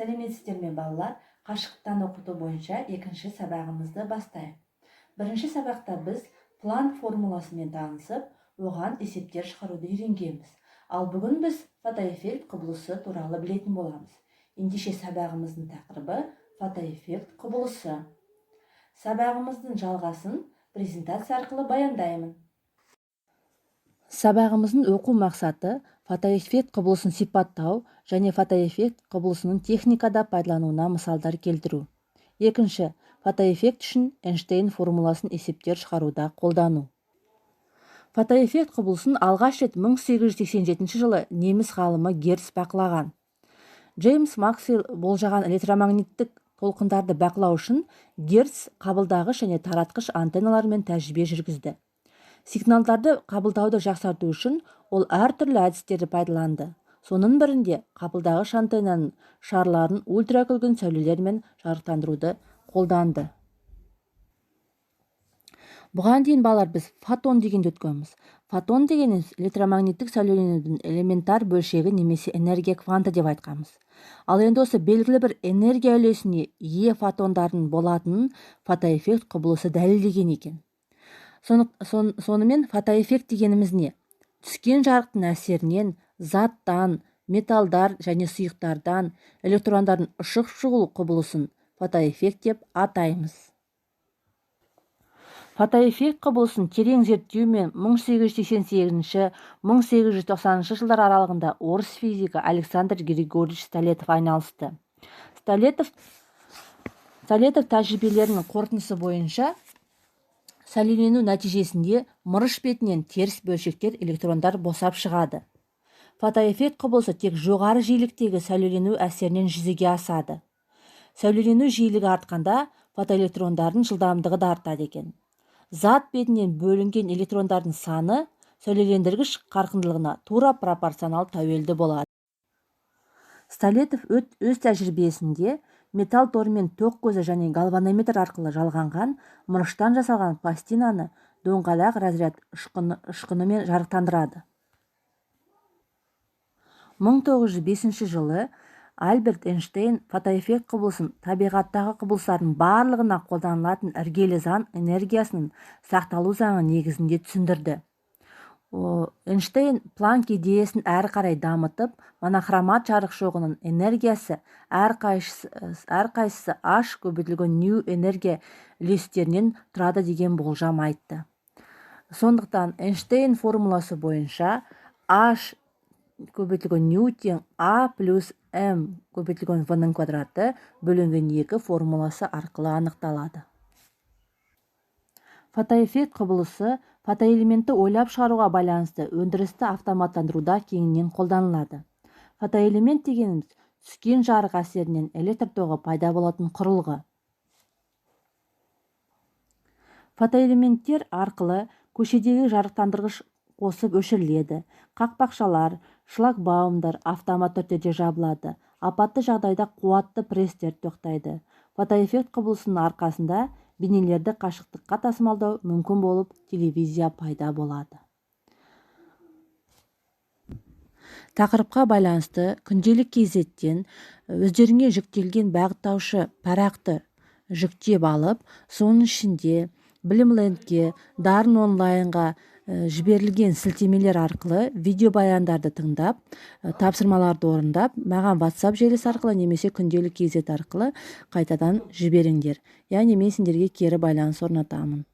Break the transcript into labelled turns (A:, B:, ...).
A: Сәлеметсіздер ме балалар? Қашықтан оқыту бойынша екінші сабағымызды бастайық. Бірінші сабақта біз план формуласымен танысып, оған есептер шығаруды үйренгенбіз. Ал бүгін біз фотоэффект құбылысы туралы білетін боламыз. Ендеше сабағымыздың тақырыбы фотоэффект құбылысы. Сабағымыздың жалғасын презентация арқылы баяндаймын. Сабағымыздың оқу мақсаты фотоэффект құбылысын сипаттау және фотоэффект құбылысының техникада пайдалануына мысалдар келтіру. Екінші, фотоэффект үшін Эйнштейн формуласын есептер шығаруда қолдану. Фотоэффект құбылысын алғаш рет 1887 жылы неміс ғалымы Герц бақылаған. Джеймс Максвелл болжаған электромагниттік толқындарды бақылау үшін Герц қабылдағыш және таратқыш антенналармен тәжірибе жүргізді. Сигналдарды қабылдауды жақсарту үшін ол әртүрлі әдістерді пайдаланды. Соның бірінде қабылдағыш антеннаның шарларын ультракүлгін сәулелермен жарықтандыруды қолданды. Бұған дейін балалар біз фотон дегенді өткенбіз. Фотон дегеніміз электромагниттік сәулеленудің элементар бөлшегі немесе энергия кванты деп айтқанбыз. Ал енді осы белгілі бір энергия үлесіне ие фотондардың болатынын фотоэффект құбылысы дәлелдеген екен. Сонымен фотоэффект дегеніміз не? Түскен жарықтың әсерінен заттан, металдар және сұйықтардан электрондардың ұшып шығу құбылысын фотоэффект деп атаймыз. Фотоэффект құбылысын терең зерттеумен 1888-1890 жылдар аралығында орыс физигі Александр Григорьевич Столетов айналысты. Столетов тәжірибелерінің қорытындысы бойынша сәулелену нәтижесінде мырыш бетінен теріс бөлшектер электрондар босап шығады. Фотоэффект құбылысы тек жоғары жиіліктегі сәулелену әсерінен жүзеге асады. Сәулелену жиілігі артқанда фотоэлектрондардың жылдамдығы да артады екен. Зат бетінен бөлінген электрондардың саны сәулелендіргіш қарқындылығына тура пропорционал тәуелді болады. Столетов өз тәжірибесінде металл торымен тоқ көзі және галванометр арқылы жалғанған мырыштан жасалған пластинаны дөңғалақ разряд ұшқынымен жарықтандырады. 1905 жылы Альберт Эйнштейн фотоэффект құбылысын табиғаттағы құбылыстардың барлығына қолданылатын іргелі заң энергиясының сақталу заңы негізінде түсіндірді. Эйнштейн Планк идеясын әрі қарай дамытып, монохромат жарық шоғының энергиясы әрқайсысы H көбейтілген нью энергия үлестерінен тұрады деген болжам айтты. Сондықтан Эйнштейн формуласы бойынша H көбейтілген нью тең А плюс М көбейтілген В-ның квадраты бөлінген 2 формуласы арқылы анықталады. Фотоэффект құбылысы фотоэлементті ойлап шығаруға байланысты өндірісті автоматтандыруда кеңінен қолданылады. Фотоэлемент дегеніміз түскен жарық әсерінен электр тоғы пайда болатын құрылғы. Фотоэлементтер арқылы көшедегі жарықтандырғыш қосып өшіріледі. Қақпақшалар, шлагбаумдар автоматты түрде жабылады. Апатты жағдайда қуатты пресстер тоқтайды. Фотоэффект құбылысының арқасында бейнелерді қашықтыққа тасымалдау мүмкін болып, телевизия пайда болады. Тақырыпқа байланысты күнделік кезеттен өздеріңе жүктелген бағыттаушы парақты жүктеп алып, соның ішінде Білімлендке, Дарын онлайнға жіберілген сілтемелер арқылы видео баяндарды тыңдап, тапсырмаларды орындап, маған WhatsApp желісі арқылы немесе күнделік кезет арқылы қайтадан жіберіңдер. Яғни мен сендерге кері байланыс орнатамын.